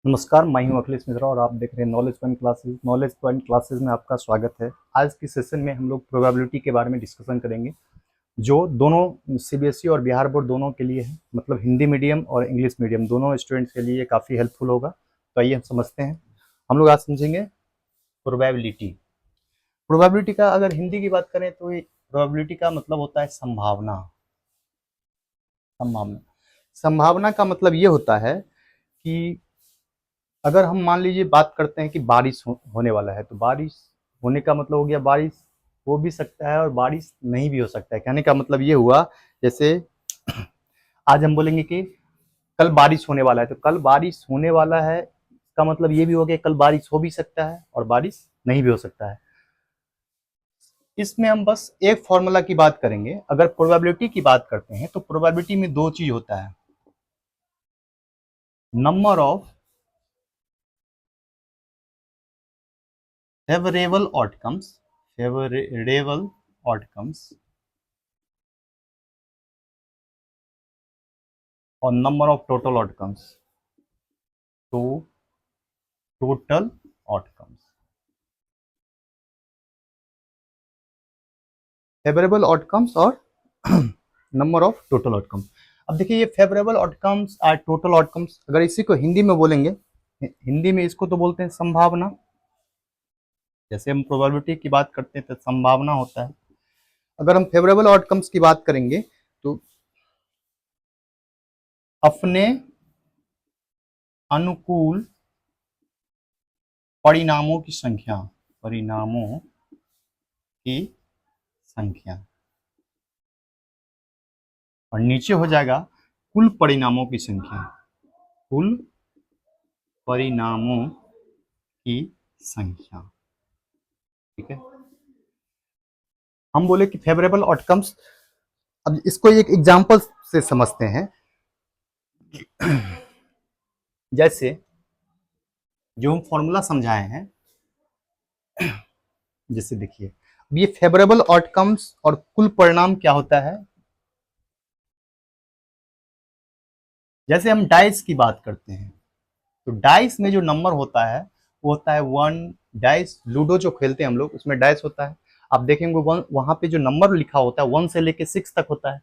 नमस्कार, मैं हूं अखिलेश मिश्रा और आप देख रहे हैं knowledge point classes. Knowledge point classes में आपका स्वागत है। आज की सेशन में हम लोग प्रोबेबिलिटी के बारे में डिस्कशन करेंगे, जो दोनों सीबीएसई और बिहार बोर्ड दोनों के लिए है। मतलब हिंदी मीडियम और इंग्लिश मीडियम दोनों स्टूडेंट्स के लिए काफ़ी हेल्पफुल होगा। तो आइए हम समझते हैं। हम लोग आज समझेंगे प्रोबेबिलिटी। प्रोबेबिलिटी का अगर हिंदी की बात करें तो प्रोबेबिलिटी का मतलब होता है संभावना। संभावना संभावना का मतलब ये होता है कि अगर हम मान लीजिए बात करते हैं कि बारिश होने वाला है, तो बारिश होने का मतलब हो गया बारिश हो भी सकता है और बारिश नहीं भी हो सकता है। कहने का मतलब ये हुआ, जैसे आज हम बोलेंगे कि कल बारिश होने वाला है, तो कल बारिश होने वाला है इसका मतलब ये भी हो गया कल बारिश हो भी सकता है और बारिश नहीं भी हो सकता है। इसमें हम बस एक फॉर्मूला की बात करेंगे। अगर प्रोबेबिलिटी की बात करते हैं तो प्रोबेबिलिटी में दो चीज होता है, नंबर ऑफ फेवरेबल आउटकम्स और नंबर ऑफ टोटल आउटकम्स। तो टोटल आउटकम्स, फेवरेबल आउटकम्स और नंबर ऑफ टोटल आउटकम्स। अब देखिए, ये फेवरेबल आउटकम्स और टोटल आउटकम्स, अगर इसी को हिंदी में बोलेंगे, हिंदी में इसको तो बोलते हैं संभावना। जैसे हम प्रोबेबिलिटी की बात करते हैं तो संभावना होता है। अगर हम फेवरेबल आउटकम्स की बात करेंगे तो अपने अनुकूल परिणामों की संख्या, परिणामों की संख्या, और नीचे हो जाएगा कुल परिणामों की संख्या, कुल परिणामों की संख्या। ठीक है, हम बोले कि फेवरेबल आउटकम्स। अब इसको एक एग्जांपल से समझते हैं। जैसे जो हम फॉर्मूला समझाए हैं, जैसे देखिए, अब ये फेवरेबल आउटकम्स और कुल परिणाम क्या होता है। जैसे हम डाइस की बात करते हैं, तो डाइस में जो नंबर होता है वो होता है वन। डाइस लूडो जो खेलते हैं हम लोग, उसमें डाइस होता है। आप देखेंगे वहां पे जो नंबर लिखा होता है 1 से लेके 6 तक होता है।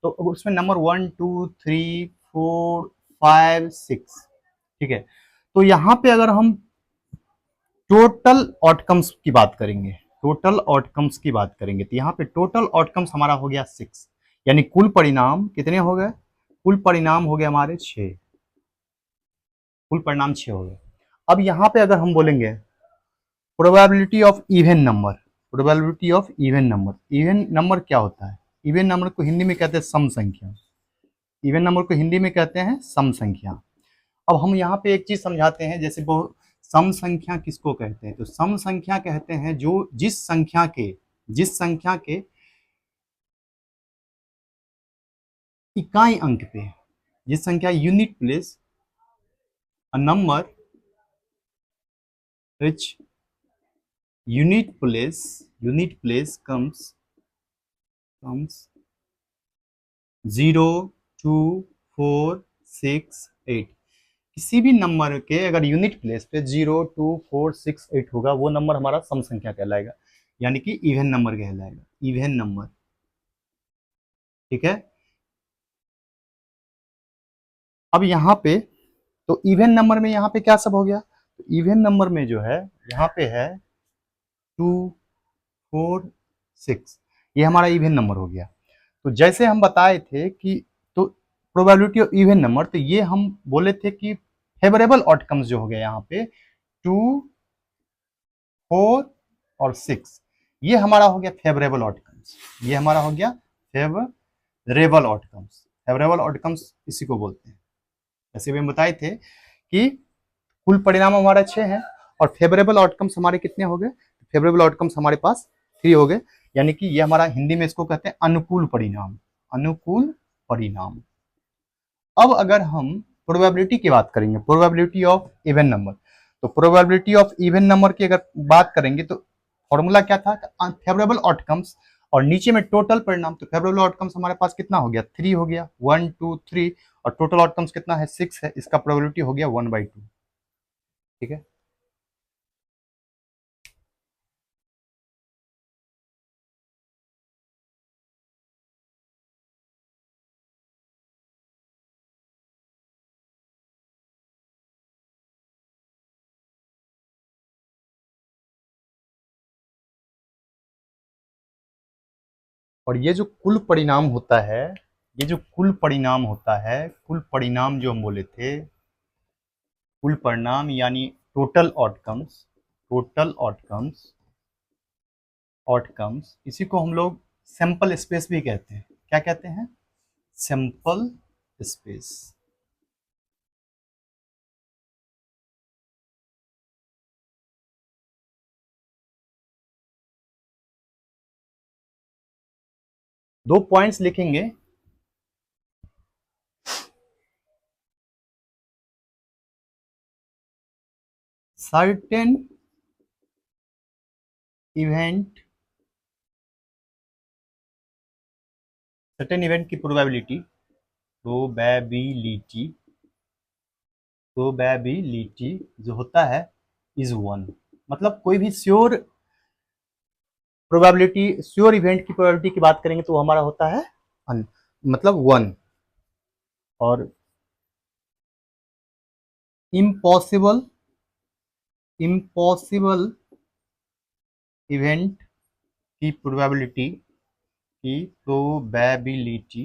तो उसमें नंबर 1 2 3 4 5 6। ठीक है, तो यहाँ पे अगर हम टोटल आउटकम्स की बात करेंगे, टोटल आउटकम्स की बात करेंगे तो यहाँ पे टोटल आउटकम्स हमारा हो गया 6। यानी कुल परिणाम कितने हो गए, कुल परिणाम हो गए हमारे 6। कुल परिणाम 6 हो गए। अब यहाँ पे अगर हम बोलेंगे probability of even number, probability of even number, even number क्या होता है। इवन नंबर को हिंदी में कहते हैं सम संख्या। इवन नंबर को हिंदी में कहते हैं सम संख्या। अब हम यहाँ पे एक चीज समझाते हैं, जैसे वो सम संख्या किसको कहते हैं, तो सम संख्या कहते हैं जो जिस संख्या के इकाई अंक पे, जिस संख्या unit place a number which unit place comes 0 2 4 6 8। किसी भी नंबर के अगर यूनिट प्लेस पे 0 2 4 6 8 होगा, वो नंबर हमारा सम संख्या कहलाएगा, यानी कि इवन नंबर कहलाएगा, इवन नंबर। ठीक है, अब यहाँ पे तो इवन नंबर में यहाँ पे क्या सब हो गया, तो इवन नंबर में जो है यहाँ पे है 2 4 6, ये हमारा इवन नंबर हो गया। तो जैसे हम बताए थे कि तो प्रोबेबिलिटी ऑफ इवन नंबर, तो ये हम बोले थे कि फेवरेबल आउटकम्स जो हो गया यहाँ पे 2 4 और 6, ये हमारा हो गया फेवरेबल आउटकम्स। ये हमारा हो गया फेवरेबल आउटकम्स। फेवरेबल आउटकम्स इसी को बोलते हैं। जैसे भी हम बताए थे कि कुल परिणाम हमारा 6 है और फेवरेबल आउटकम्स हमारे कितने हो गए, फेवरेबल आउटकम्स हमारे पास 3 हो गए। यानी कि ये हमारा हिंदी में इसको कहते हैं अनुकूल परिणाम, अनुकूल परिणाम। अब अगर हम प्रोबेबिलिटी की बात करेंगे, प्रोबेबिलिटी ऑफ इवन नंबर, तो प्रोबेबिलिटी ऑफ इवन नंबर की अगर बात करेंगे तो फॉर्मूला क्या था, फेवरेबल आउटकम्स और नीचे में टोटल परिणाम। तो फेवरेबल आउटकम्स हमारे पास कितना हो गया, 3 हो गया, 1 2 3, और टोटल आउटकम्स कितना है, 6 है। इसका प्रोबेबिलिटी हो गया 1/2। ठीक है। और ये जो कुल परिणाम होता है, ये जो कुल परिणाम होता है, कुल परिणाम जो हम बोले थे, कुल परिणाम यानी total outcomes, total outcomes, outcomes, इसी को हम लोग सैंपल स्पेस भी कहते हैं। क्या कहते हैं? Sample space. दो पॉइंट्स लिखेंगे, सर्टेन इवेंट, सर्टेन इवेंट की प्रोबेबिलिटी, प्रोबेबिलिटी, प्रोबेबिलिटी जो होता है इज 1। मतलब कोई भी श्योर प्रोबेबिलिटी, श्योर इवेंट की प्रोबेबिलिटी की बात करेंगे तो हमारा होता है मतलब 1। और इम्पॉसिबल, इम्पॉसिबल इवेंट की प्रोबेबिलिटी, की प्रोबेबिलिटी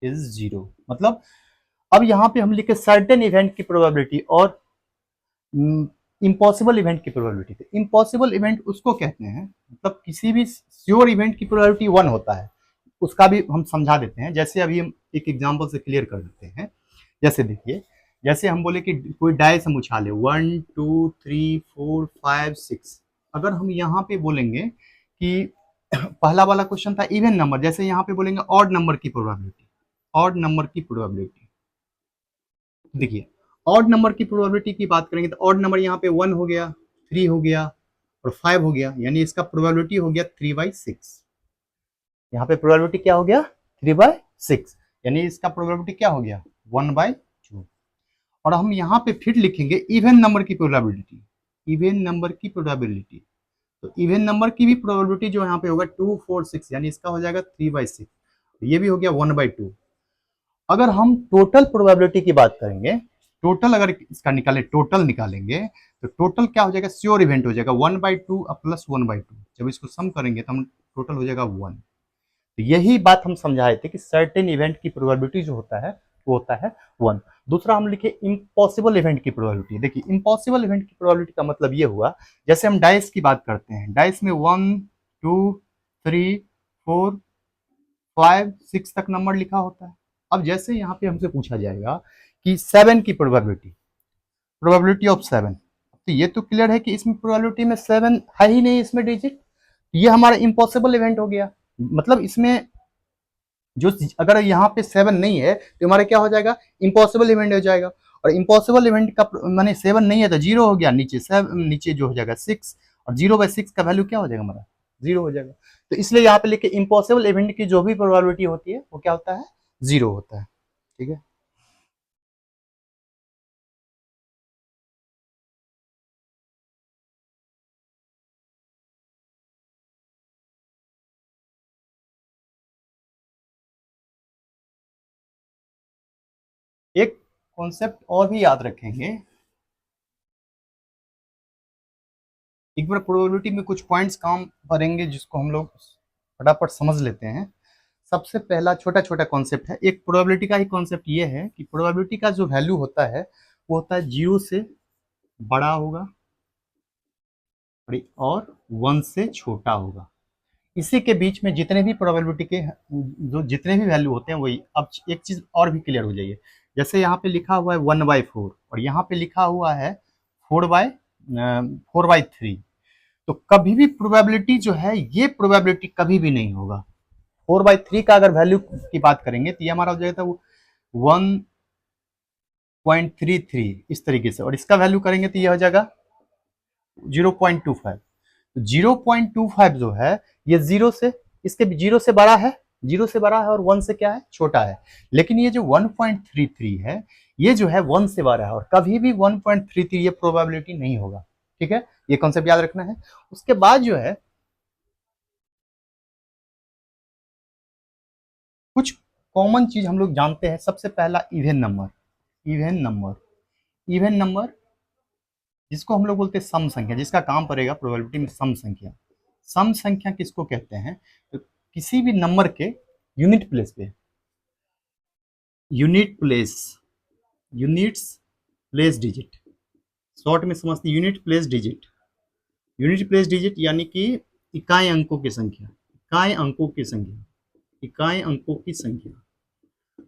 इज 0। मतलब अब यहां पे हम लिखे सर्टेन इवेंट की प्रोबेबिलिटी और इम्पॉसिबल इवेंट की प्रोबेबिलिटी थी। इम्पॉसिबल इवेंट उसको कहते हैं, मतलब किसी भी श्योर इवेंट की प्रोबेबिलिटी 1 होता है, उसका भी हम समझा देते हैं। जैसे अभी हम एक एग्जांपल से क्लियर कर देते हैं। जैसे देखिए, जैसे हम बोले कि कोई डाइस हम उछाले 1 2 3 4 5 6। अगर हम यहाँ पे बोलेंगे कि पहला वाला क्वेश्चन था इवन नंबर, जैसे यहाँ पे बोलेंगे ऑड नंबर की प्रोबेबिलिटी, ऑड नंबर की प्रोबेबिलिटी। देखिए, ऑड नंबर की प्रोबेबिलिटी की बात करेंगे तो ऑड नंबर यहाँ पे 1 हो गया, 3 हो गया और 5 हो गया, यानी इसका प्रोबेबिलिटी हो गया 3/6। यहाँ पे प्रोबेबिलिटी क्या हो गया? 3/6, यानी इसका प्रोबेबिलिटी क्या हो गया? 1/2। और हम यहाँ पे फिर लिखेंगे इवन नंबर की प्रोबेबिलिटी, इवन नंबर की प्रोबेबिलिटी। तो इवन नंबर की भी प्रोबेबिलिटी जो यहाँ पे होगा 2 4 6, यानी इसका हो जाएगा 3/6। ये भी हो गया 1/2। अगर हम टोटल प्रोबेबिलिटी की बात करेंगे, टोटल अगर इसका निकाले, टोटल निकालेंगे तो टोटल क्या हो जाएगा? श्योर इवेंट हो जाएगा 1/2 प्लस 1/2। जब इसको सम करेंगे तो हम टोटल हो जाएगा 1। तो यही बात हम समझाए थे कि सर्टेन इवेंट की प्रोबेबिलिटी जो होता है वो होता है 1। दूसरा हम लिखे इम्पॉसिबल इवेंट की प्रोबेबिलिटी। देखिए, इम्पॉसिबल इवेंट की प्रोबेबिलिटी का मतलब ये हुआ, जैसे हम डाइस की बात करते हैं, डाइस में 1 2 3 4 5 6 तक नंबर लिखा होता है। अब जैसे यहाँ पे हमसे पूछा जाएगा कि 7 की प्रोबेबिलिटी, प्रोबेबिलिटी ऑफ 7, तो ये तो क्लियर है कि इसमें प्रोबेबिलिटी में 7 है ही नहीं इसमें डिजिट, ये हमारा इम्पॉसिबल इवेंट हो गया। मतलब इसमें जो अगर यहाँ पे 7 नहीं है तो हमारा क्या हो जाएगा? इम्पॉसिबल इवेंट हो जाएगा। और इम्पॉसिबल इवेंट का माने 7 नहीं है तो 0 हो गया, नीचे 7, नीचे जो हो जाएगा 6, और 0/6 का वैल्यू क्या हो जाएगा हमारा? 0 हो जाएगा। तो इसलिए यहाँ पे लिखे इम्पॉसिबल इवेंट की जो भी प्रोबेबिलिटी होती है वो क्या होता है? 0 होता है। ठीक है। एक कॉन्सेप्ट और भी याद रखेंगे, एक बार प्रोबेबिलिटी में कुछ पॉइंट्स काम करेंगे जिसको हम लोग फटाफट समझ लेते हैं। सबसे पहला छोटा छोटा कॉन्सेप्ट है, एक प्रोबेबिलिटी का ही कॉन्सेप्ट ये है कि प्रोबेबिलिटी का जो वैल्यू होता है वो होता है 0 से बड़ा होगा और 1 से छोटा होगा। इसी के बीच में जितने भी प्रोबेबिलिटी के जो जितने भी वैल्यू होते हैं वही। अब एक चीज और भी क्लियर हो जाइए, जैसे यहाँ पे लिखा हुआ है 1/4 और यहाँ पे लिखा हुआ है 4/3, तो कभी भी प्रोबेबिलिटी जो है ये प्रोबेबिलिटी कभी भी नहीं होगा। 4/3 का अगर वैल्यू की बात करेंगे तो ये हमारा हो जाएगा 1.33 इस तरीके से, और इसका वैल्यू करेंगे तो ये हो जाएगा 0.25। 0.25 जो है ये 0 से, इसके 0 से बड़ा है जीरो से बड़ा है और वन से क्या है, छोटा है। लेकिन ये जो 1.33 है, ये जो है वन से बड़ा है, और कभी भी 1.33 ये प्रोबेबिलिटी नहीं होगा। ठीक है, ये कॉन्सेप्ट याद रखना है। उसके बाद जो है कुछ कॉमन चीज हम लोग जानते हैं। सबसे पहला even number, even number, even number जिसको हम लोग बोलते हैं सम संख्या, जिसका काम पड़ेगा प्रोबेबिलिटी में सम संख्या। सम संख्या किसको कहते हैं, तो किसी भी नंबर के यूनिट प्लेस पे, unit place, units place digit, short में समझते unit place digit. Unit place digit यानी कि इकाई अंकों की संख्या, इकाई अंकों की संख्या, इकाई अंकों की संख्या।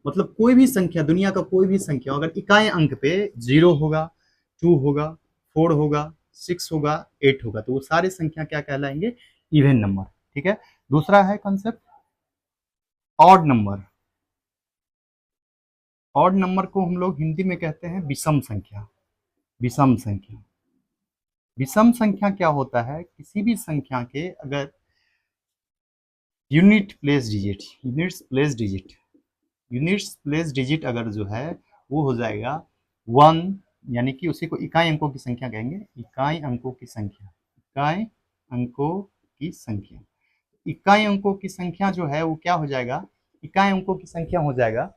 मतलब कोई भी संख्या, दुनिया का कोई भी संख्या अगर इकाई अंक पे जीरो होगा, टू होगा, फोर होगा, सिक्स होगा, एट होगा, तो वो सारी संख्या क्या कहलाएंगे, इवन नंबर। ठीक है। दूसरा है concept odd number. Odd number को हम लोग हिंदी में कहते हैं विषम संख्या, विषम संख्या। विषम संख्या क्या होता है, किसी भी संख्या के अगर unit place digit, units place digit, units place digit अगर जो है वो हो जाएगा वन, यानी कि उसी को इकाई अंकों की संख्या कहेंगे, इकाई अंकों की संख्या, इकाई अंकों की संख्या। इकाई अंकों की संख्या जो है वो क्या हो जाएगा, इकाई अंकों की संख्या हो जाएगा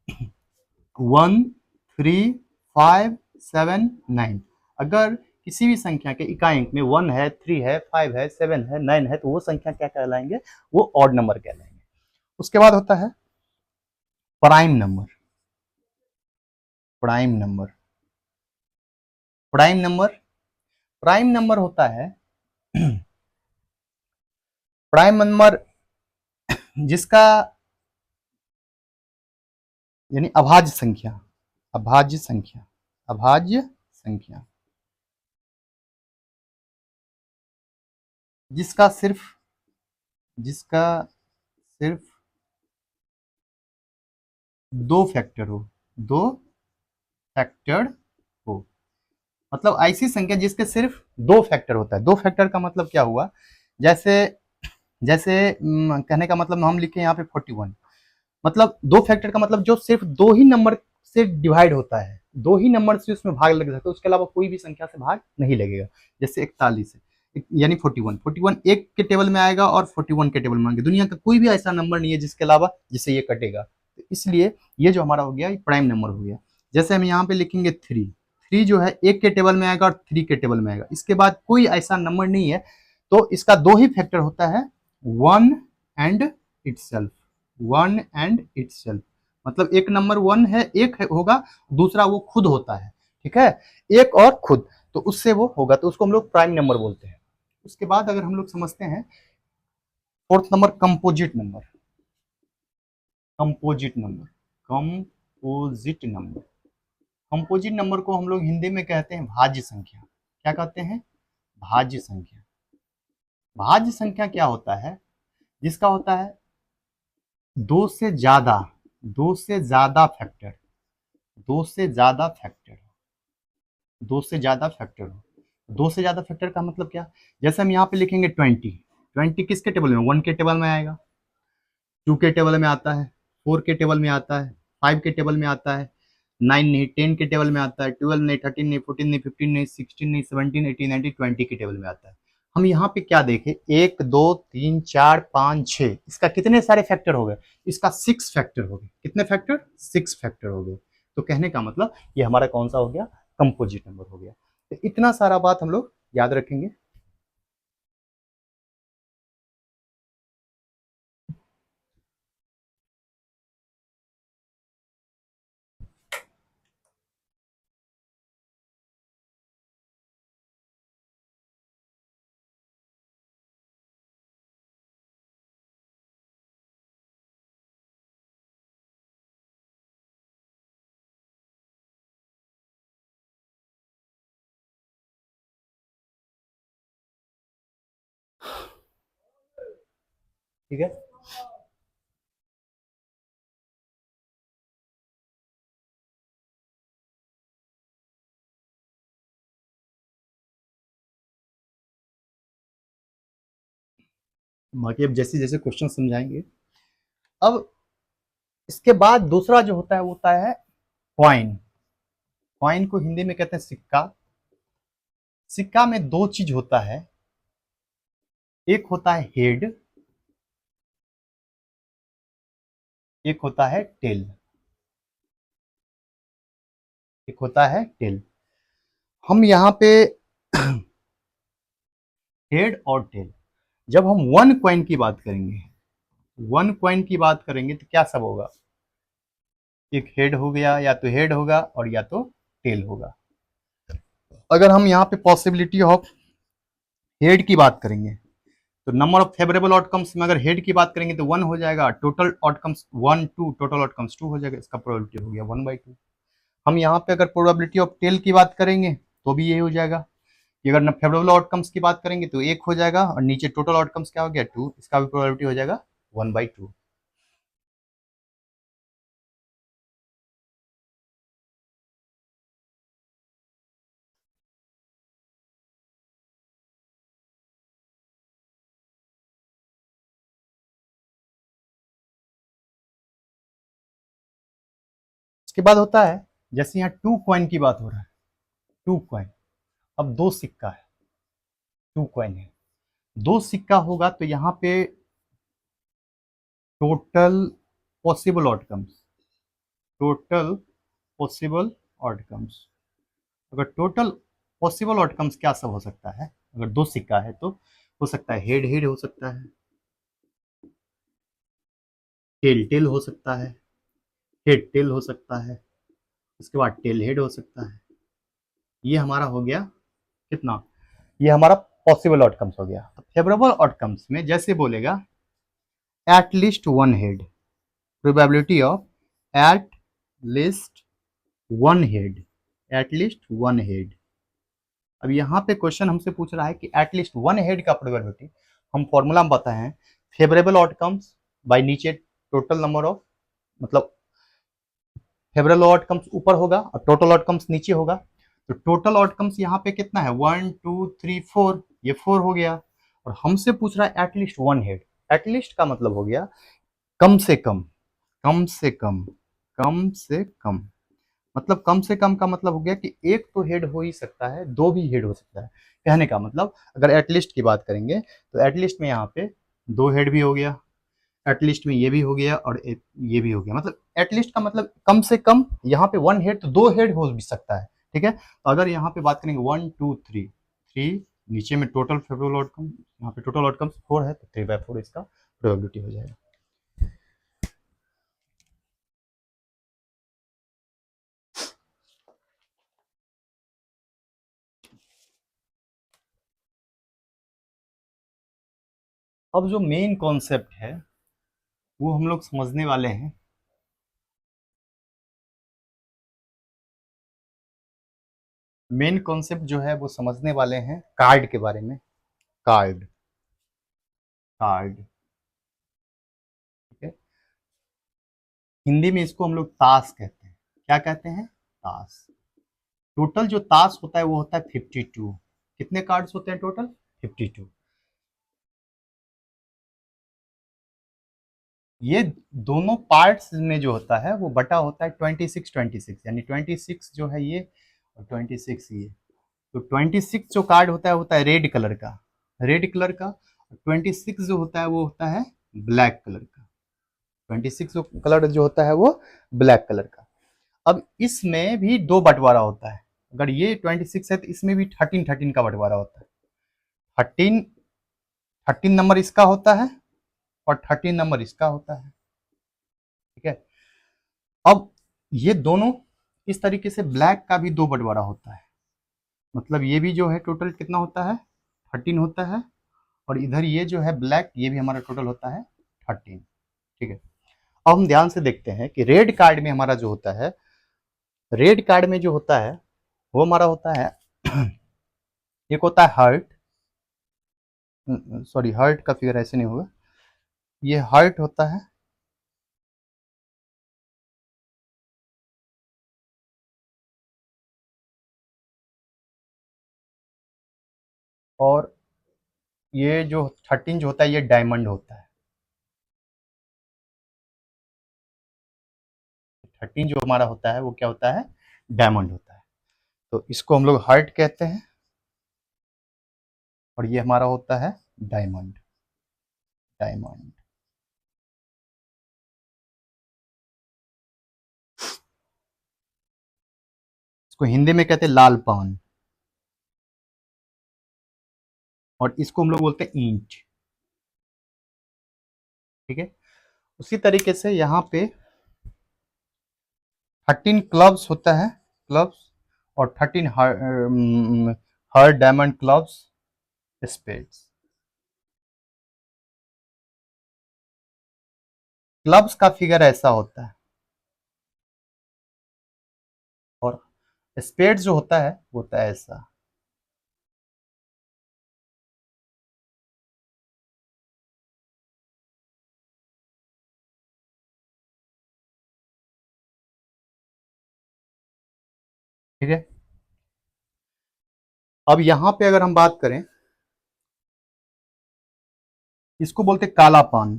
1, 3, 5, 7, 9। अगर किसी भी संख्या के इकाई अंक में 1 है, 3 है, 5 है, 7 है, 9 है, तो वो संख्या क्या कहलाएंगे, वो ऑड नंबर कहलाएंगे। उसके बाद होता है prime number. Prime number, prime number, prime number होता है प्राइम नंबर जिसका यानी अभाज्य संख्या, अभाज्य संख्या, अभाज्य संख्या, जिसका सिर्फ, जिसका सिर्फ दो फैक्टर हो, दो फैक्टर हो। मतलब ऐसी संख्या जिसके सिर्फ दो फैक्टर होता है। दो फैक्टर का मतलब क्या हुआ, जैसे जैसे कहने का मतलब हम लिखे यहाँ पे 41, मतलब दो फैक्टर का मतलब जो सिर्फ दो ही नंबर से डिवाइड होता है, दो ही नंबर से उसमें भाग लग सकता है, उसके अलावा कोई भी संख्या से भाग नहीं लगेगा। जैसे 41 है, यानी 41, 41 एक के टेबल में आएगा और 41 के टेबल में आएगा। दुनिया का कोई भी ऐसा नंबर नहीं है जिसके अलावा जिससे ये कटेगा। तो इसलिए ये जो हमारा हो गया, ये प्राइम नंबर हो गया। जैसे हम यहाँ पे लिखेंगे थ्री, थ्री जो है एक के टेबल में आएगा और थ्री के टेबल में आएगा, इसके बाद कोई ऐसा नंबर नहीं है। तो इसका दो ही फैक्टर होता है, one and itself, one and itself. मतलब एक नंबर वन है, एक होगा, दूसरा वो खुद होता है। ठीक है, एक और खुद, तो उससे वो होगा, तो उसको हम लोग प्राइम नंबर बोलते हैं। उसके बाद अगर हम लोग समझते हैं fourth number composite number, composite number, composite number. Composite number को हम लोग हिंदी में कहते हैं भाज्य संख्या। क्या कहते हैं, भाज्य संख्या। भाज्य संख्या क्या होता है, जिसका होता है दो से ज्यादा, दो से ज्यादा फैक्टर, दो से ज्यादा फैक्टर, दो से ज्यादा फैक्टर हो। दो से ज्यादा फैक्टर का मतलब क्या, जैसे हम यहाँ पे लिखेंगे 20, 20 किसके टेबल में, वन के टेबल में आएगा, टू के टेबल में आता है, फोर के टेबल में आता है, फाइव के टेबल में आता है, नाइन नहीं, टेन के टेबल में आता है, ट्वेल्व नहीं, थर्टीन नहीं, फोर्टीन नहीं, फिफ्टीन नहीं, सिक्सटीन नहीं, सेवनटीन, एटीन, नाइनटीन, ट्वेंटी के टेबल में आता है। हम यहाँ पे क्या देखें, एक दो तीन चार पाँच छः, इसका कितने सारे फैक्टर हो गए, इसका सिक्स फैक्टर हो गए। कितने फैक्टर, सिक्स फैक्टर हो गए। तो कहने का मतलब ये हमारा कौन सा हो गया, कंपोजिट नंबर हो गया। तो इतना सारा बात हम लोग याद रखेंगे। ठीक है, बाकी अब जैसे जैसे क्वेश्चन समझाएंगे अब इसके बाद दूसरा जो होता है वो होता है कॉइन। कॉइन को हिंदी में कहते हैं सिक्का। सिक्का में दो चीज होता है, एक होता है हेड, एक होता है टेल। एक होता है टेल। हम यहाँ पे हेड और टेल, जब हम वन कॉइन की बात करेंगे, वन कॉइन की बात करेंगे तो क्या सब होगा, एक हेड हो गया, या तो हेड होगा और या तो टेल होगा। अगर हम यहाँ पे पॉसिबिलिटी ऑफ हेड की बात करेंगे तो नंबर ऑफ फेवरेबल आउटकम्स में अगर हेड की बात करेंगे तो वन हो जाएगा, total outcomes one two, total outcomes two हो जाएगा, इसका प्रोबेबिलिटी हो गया 1/2। हम यहाँ पे अगर प्रोबेबिलिटी ऑफ टेल की बात करेंगे तो भी यही हो जाएगा कि अगर फेवरेबल आउटकम्स की बात करेंगे तो एक हो जाएगा, और नीचे टोटल आउटकम्स क्या हो गया 2, इसका भी प्रोबेबिलिटी हो जाएगा 1/2। उसके बाद होता है, जैसे यहाँ टू कॉइन की बात हो रहा है, टू कॉइन, अब दो सिक्का है, टू कॉइन है, दो सिक्का होगा तो यहाँ पे total possible outcomes, total possible outcomes, अगर टोटल पॉसिबल आउटकम्स क्या सब हो सकता है, अगर दो सिक्का है तो हो सकता है हेड हेड हो सकता है, टेल टेल हो सकता है, हेड टेल हो सकता है, उसके बाद टेल हेड हो सकता है। ये हमारा हो गया कितना, ये हमारा पॉसिबल आउटकम्स हो गया। फेवरेबल आउटकम्स में जैसे बोलेगा at least one head, probability of at least one head, at least one head. अब यहाँ पे क्वेश्चन हमसे पूछ रहा है कि एटलीस्ट वन हेड का प्रोबेबिलिटी, हम फॉर्मूला में बताए हैं फेवरेबल आउटकम्स बाय नीचे टोटल नंबर ऑफ, मतलब फेवरेबल आउटकम्स ऊपर होगा और टोटल आउटकम्स नीचे होगा। तो टोटल आउटकम्स यहाँ पे कितना है 1 2 3 4, ये 4 हो गया, और हमसे पूछ रहा है एटलीस्ट वन हेड। एटलीस्ट का मतलब हो गया कम से कम, कम से कम, कम से कम, मतलब कम से कम का मतलब हो गया कि एक तो हेड हो ही सकता है, दो भी हेड हो सकता है। कहने का मतलब अगर एटलीस्ट की बात करेंगे तो एटलीस्ट में यहाँ पे दो हेड भी हो गया, एटलीस्ट में ये भी हो गया, और ये भी हो गया, मतलब एटलीस्ट का मतलब कम से कम यहाँ पे वन हेड तो दो हेड हो भी सकता है। ठीक है, तो अगर यहाँ पे बात करेंगे 1 2 3, थ्री नीचे में टोटल फेवरेबल आउटकम, यहाँ पे टोटल आउटकम 4 है तो 3/4 इसका प्रोबेबिलिटी हो जाएगा। अब जो मेन कॉन्सेप्ट है वो हम लोग समझने वाले हैं। मेन कॉन्सेप्ट जो है वो समझने वाले हैं कार्ड के बारे में। कार्ड, कार्ड, ठीक है, हिंदी में इसको हम लोग ताश कहते हैं। क्या कहते हैं, ताश। टोटल जो ताश होता है वो होता है 52। कितने कार्ड्स होते हैं टोटल, 52। ये दोनों पार्ट्स में जो होता है वो बटा होता है 26 26, यानी 26 जो है ये और 26 ये। तो 26 जो कार्ड होता है रेड कलर का, रेड कलर का, 26 जो होता है वो होता है ब्लैक कलर का। 26 जो कलर जो होता है वो ब्लैक कलर का। अब इसमें भी दो बंटवारा होता है, अगर ये 26 है तो इसमें भी 13 13 का बंटवारा होता है। 13, 13 नंबर इसका होता है और 13 नंबर इसका होता है। ठीक है, अब ये दोनों इस तरीके से ब्लैक का भी दो बंटवारा होता है, मतलब ये भी जो है टोटल कितना होता है 13 होता है, और इधर ये जो है ब्लैक ये भी हमारा टोटल होता है 13। ठीक है, अब हम ध्यान से देखते हैं कि रेड कार्ड में हमारा जो होता है, रेड कार्ड में जो होता है वो हमारा होता है एक होता है हर्ट, सॉरी हर्ट का फिगर ऐसे नहीं होगा, ये हर्ट होता है, और ये जो 13 जो होता है ये डायमंड होता है। 13 जो हमारा होता है वो क्या होता है, डायमंड होता है। तो इसको हम लोग हार्ट कहते हैं और ये हमारा होता है डायमंड। डायमंड इसको हिंदी में कहते हैं लाल पान, और इसको हम लोग बोलते हैं ईंट। ठीक है, उसी तरीके से यहाँ पे 13 क्लब्स होता है, क्लब्स, और 13 हर डायमंड क्लब्स स्पेड्स। क्लब्स का फिगर ऐसा होता है और स्पेड्स जो होता है वो होता है ऐसा। ठीक है, अब यहाँ पे अगर हम बात करें, इसको बोलते काला पान,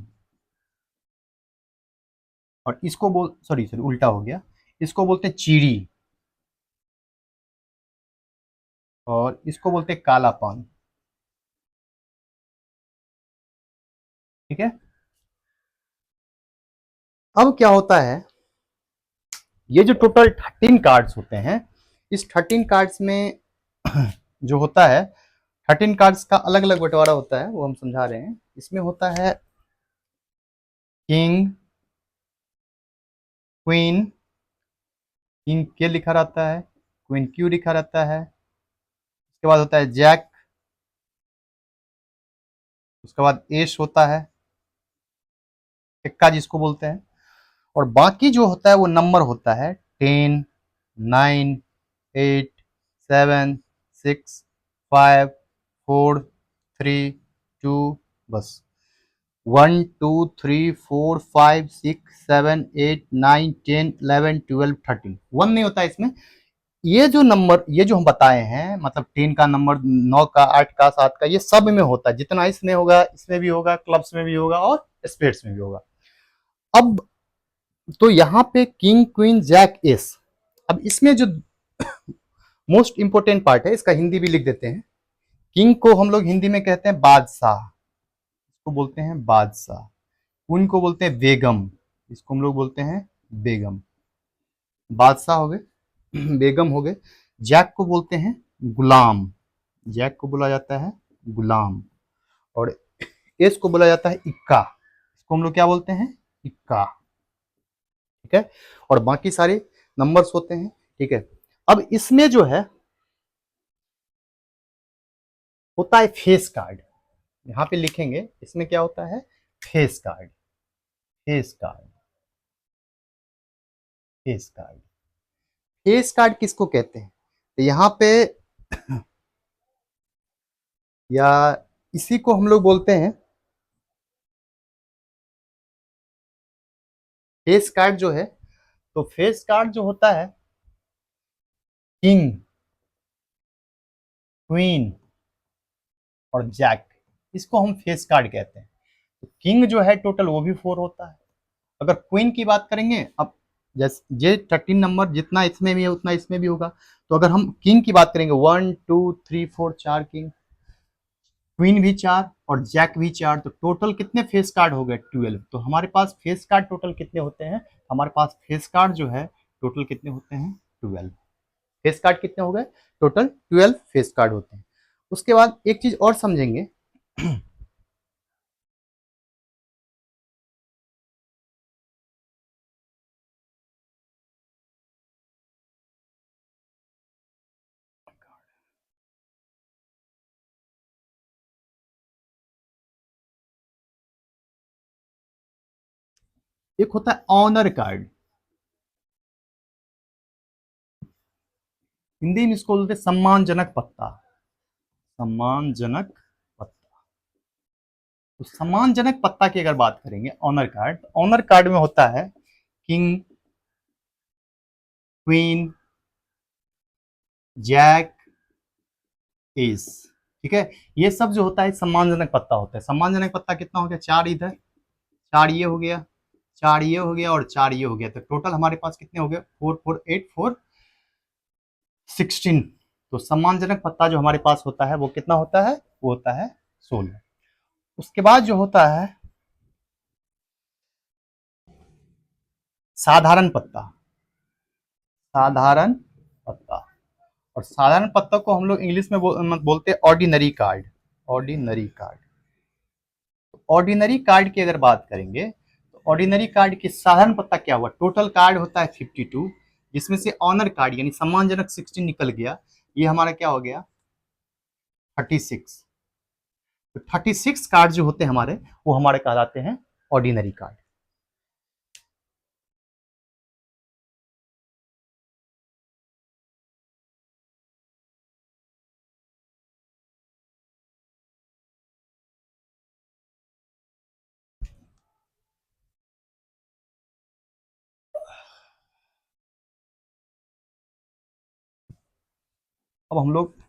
और इसको बोल सॉरी सॉरी उल्टा हो गया, इसको बोलते चीड़ी, और इसको बोलते काला पान। ठीक है, अब क्या होता है, ये जो टोटल 13 कार्ड्स होते हैं, इस 13 कार्ड्स में जो होता है, 13 कार्ड्स का अलग अलग बंटवारा होता है, वो हम समझा रहे हैं। इसमें होता है किंग, क्वीन, किंग के लिखा रहता है, क्वीन क्यू लिखा रहता है, उसके बाद होता है जैक, उसके बाद एस होता है, एक्का जिसको बोलते हैं, और बाकी जो होता है वो नंबर होता है 10, 9, 8, 7, 6, 5, 4, 3, 2, बस 1, 2, 3, 4, 5, 6, 7, 8, 9, 10, 11, 12, 13, 1 नहीं होता है इसमें। ये जो नंबर, ये जो हम बताए हैं, मतलब 10 का नंबर, 9 का, 8 का, 7 का, ये सब में होता है। जितना इसमें होगा इसमें भी होगा, क्लब्स में भी होगा और स्पेड्स में भी होगा। अब तो यहाँ पे किंग, क्वीन, जैक, एस। अब इसमें जो मोस्ट इंपोर्टेंट पार्ट है, इसका हिंदी भी लिख देते हैं। किंग को हम लोग हिंदी में कहते हैं बादशाह, इसको बोलते हैं बादशाह। क्वीन को बोलते हैं बेगम, इसको हम लोग बोलते हैं बेगम। बादशाह हो गए, बेगम हो गए। जैक को बोलते हैं गुलाम, जैक को बोला जाता है गुलाम। और एस को बोला जाता है इक्का, इसको हम लोग क्या बोलते हैं, इक्का। ठीक है, और बाकी सारे नंबर्स होते हैं। ठीक है, अब इसमें जो है होता है फेस कार्ड, यहाँ पे लिखेंगे, इसमें क्या होता है, face card, face card, face card. Face card किसको कहते हैं, तो यहाँ पे या इसी को हम लोग बोलते हैं, फेस कार्ड जो है, तो फेस कार्ड जो होता है, किंग, क्वीन और जैक, इसको हम फेस कार्ड कहते हैं। तो किंग जो है टोटल वो भी 4 होता है। अगर क्वीन की बात करेंगे, अब जैसे ये 13 नंबर जितना इसमें भी है उतना इसमें भी होगा, तो अगर हम किंग की बात करेंगे, 1, 2, 3, 4, 4 किंग, क्वीन भी 4 और जैक भी 4, तो टोटल कितने फेस कार्ड हो गए, 12। तो हमारे पास फेस कार्ड टोटल कितने होते हैं, हमारे पास फेस कार्ड जो है टोटल कितने होते हैं, 12। फेस कार्ड कितने हो गए, टोटल 12 फेस कार्ड होते हैं। उसके बाद एक चीज और समझेंगे, एक होता है ऑनर कार्ड, हिंदी में इसको बोलते हैं सम्मानजनक पत्ता, सम्मानजनक पत्ता। तो सम्मानजनक पत्ता की अगर बात करेंगे, ऑनर कार्ड, तो ऑनर कार्ड में होता है किंग, क्वीन, जैक, एस। ठीक है, ये सब जो होता है सम्मानजनक पत्ता होता है। सम्मानजनक पत्ता कितना हो गया, 4 इधर, 4 ये हो गया, 4 ये हो गया और 4 ये हो गया, तो टोटल हमारे पास कितने हो गए, 4 4 8 4 16। तो सम्मानजनक पत्ता जो हमारे पास होता है वो कितना होता है, वो होता है 16। उसके बाद जो होता है साधारण पत्ता, साधारण पत्ता, और साधारण पत्ता को हम लोग इंग्लिश में बोलते हैं ordinary card, ordinary card. Ordinary card की अगर बात करेंगे तो ऑर्डिनरी कार्ड की साधारण पत्ता क्या हुआ, टोटल कार्ड होता है 52, जिसमें से ऑनर कार्ड यानी सम्मानजनक 16 निकल गया, ये हमारा क्या हो गया 36। तो 36 कार्ड जो होते हैं हमारे, वो हमारे कहलाते हैं ऑर्डिनरी कार्ड। अब हम लोग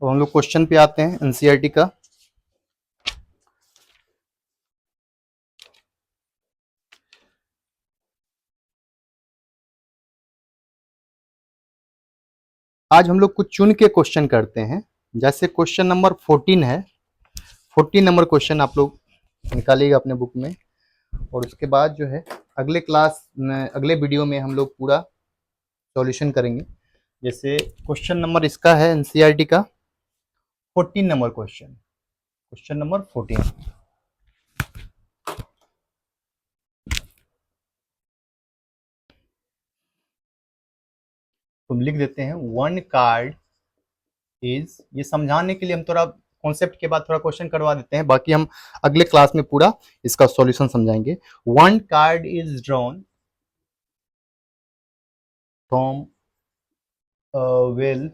तो हम लोग क्वेश्चन पे आते हैं एनसीईआरटी का। आज हम लोग कुछ चुन के क्वेश्चन करते हैं, जैसे क्वेश्चन नंबर 14 है, 14 नंबर क्वेश्चन आप लोग निकालिएगा अपने बुक में, और उसके बाद जो है अगले क्लास में, अगले वीडियो में हम लोग पूरा सॉल्यूशन करेंगे। जैसे क्वेश्चन नंबर इसका है एनसीईआरटी का 14 नंबर क्वेश्चन, क्वेश्चन नंबर 14। तुम लिख देते हैं वन कार्ड इज, ये समझाने के लिए हम थोड़ा कॉन्सेप्ट के बाद थोड़ा क्वेश्चन करवा देते हैं, बाकी हम अगले क्लास में पूरा इसका सॉल्यूशन समझाएंगे। One card is drawn from well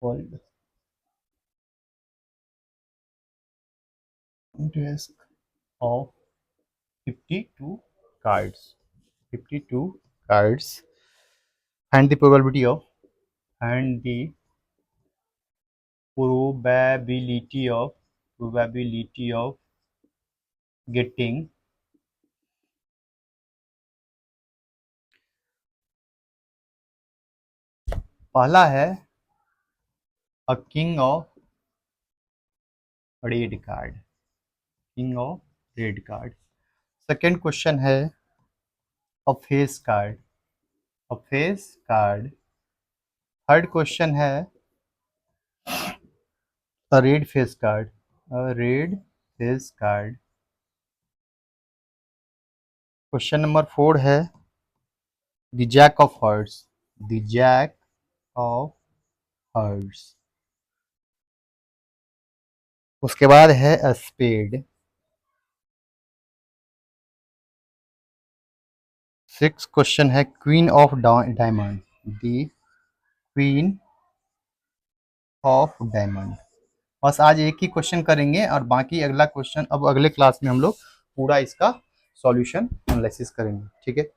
world desk of 52 cards, 52 cards, and the probability of, and the probability of getting पहला है a king of red card, king of red card. Second question है a face card, a face card. Third question है a red face card, a red face card. Question number 4 है the jack of hearts, the jack of hearts. उसके बाद है a spade. Six question है queen of diamond, the queen of diamond. बस आज एक ही question करेंगे और बाकी अगला क्वेश्चन अब अगले क्लास में हम लोग पूरा इसका सॉल्यूशन एनालिसिस करेंगे, ठीक है।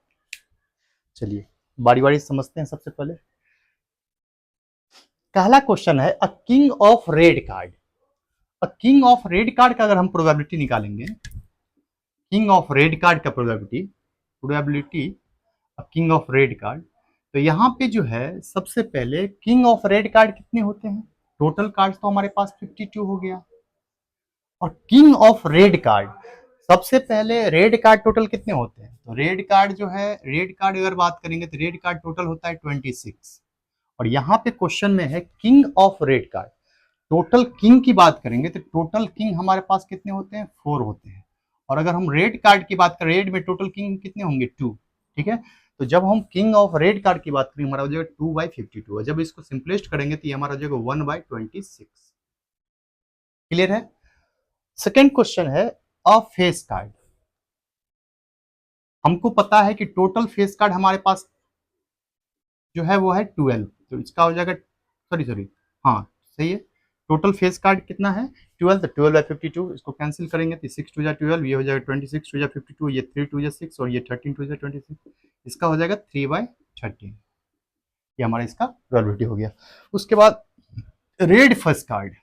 चलिए बारी बारी समझते हैं। सबसे पहले पहला क्वेश्चन है a king of red card. A king of red card का अगर हम प्रोबेबिलिटी निकालेंगे, किंग ऑफ रेड कार्ड का probability, probability king of red card, तो यहाँ पे जो है सबसे पहले किंग ऑफ रेड कार्ड कितने होते हैं, टोटल कार्ड तो हमारे पास 52 हो गया, और किंग ऑफ रेड कार्ड सबसे पहले रेड कार्ड टोटल कितने होते हैं, तो रेड कार्ड जो है, रेड कार्ड अगर बात करेंगे तो रेड कार्ड टोटल होता है 26, और यहाँ पे क्वेश्चन में है king of red card, total king की बात करेंगे तो टोटल किंग हमारे पास कितने होते हैं, 4 होते हैं, और अगर हम रेड कार्ड की बात करें, रेड में टोटल किंग कितने होंगे, 2, ठीक है। तो जब हम किंग ऑफ रेड कार्ड की बात करेंगे हमारा हो जाएगा 2/52, जब इसको सिंपलेस्ट करेंगे तो ये हमारा हो जाएगा 1/26। क्लियर है। सेकेंड क्वेश्चन है अ फेस कार्ड। हमको पता है कि टोटल फेस कार्ड हमारे पास जो है वो है 12, तो इसका हो जाएगा, सॉरी सॉरी, हाँ सही है, टोटल फेस कार्ड कितना है 12, तो 12/52, इसको कैंसिल करेंगे तो 6 2 12, ये हो जाएगा 26 2 52, ये 3 2 6 और ये 13 2 26, इसका हो जाएगा 3/13, ये हमारा इसका प्रोबेबिलिटी हो गया। उसके बाद रेड फेस कार्ड।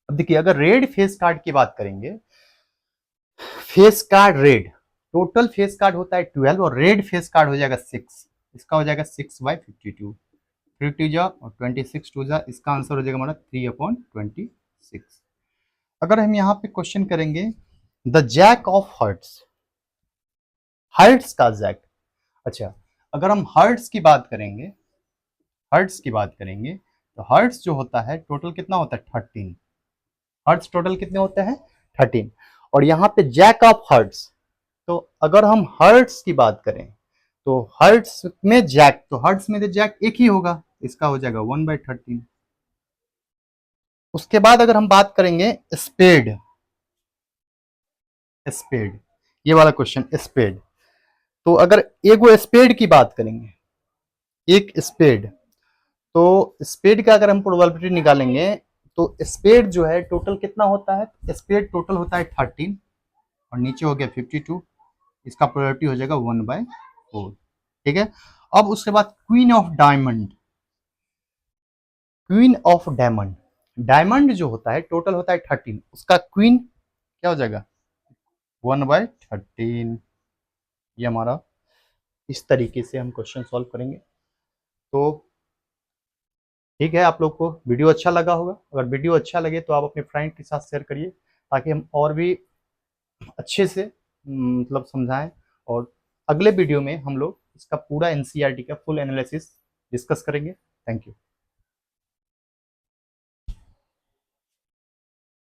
अब देखिए अगर रेड फेस कार्ड की बात करेंगे, face card red, total face card होता है 12 और रेड फेस कार्ड हो जाएगा 6, इसका हो जाएगा 6/52, 3 2 जा और 26 2 जा, इसका आंसर हो जाएगा हमारा 3/26। अगर हम यहाँ पे क्वेश्चन करेंगे the jack of hearts, hearts का जैक, अच्छा अगर हम हर्ट्स की बात करेंगे, हर्ट्स की बात करेंगे तो हर्ट्स जो होता है टोटल कितना होता है 13, हर्ट्स टोटल कितने होते हैं 13, और यहाँ पे जैक ऑफ हर्ट्स, तो अगर हम हर्ट्स की बात करें तो हर्ट्स में जैक, तो हर्ट्स में तो जैक एक ही होगा, इसका हो जाएगा 1/13। उसके बाद अगर हम बात करेंगे स्पेड, स्पेड ये वाला क्वेश्चन स्पेड, तो अगर एगो स्पेड की बात करेंगे, एक स्पेड, तो स्पेड का अगर हम प्रोबेबिलिटी निकालेंगे तो स्पेड जो है टोटल कितना होता है, स्पेड टोटल होता है 13 और नीचे हो गया 52, इसका प्रोबेबिलिटी हो जाएगा 1/4, ठीक है। अब उसके बाद queen of diamond, queen of diamond, diamond जो होता है टोटल होता है 13, उसका क्वीन क्या हो जाएगा 1/13, ये हमारा इस तरीके से हम क्वेश्चन सॉल्व करेंगे। तो ठीक है, आप लोग को वीडियो अच्छा लगा होगा, अगर वीडियो अच्छा लगे तो आप अपने फ्रेंड के साथ शेयर करिए ताकि हम और भी अच्छे से मतलब समझाएं, और अगले वीडियो में हम लोग इसका पूरा एनसीईआरटी का फुल एनालिसिस डिस्कस करेंगे। Thank you.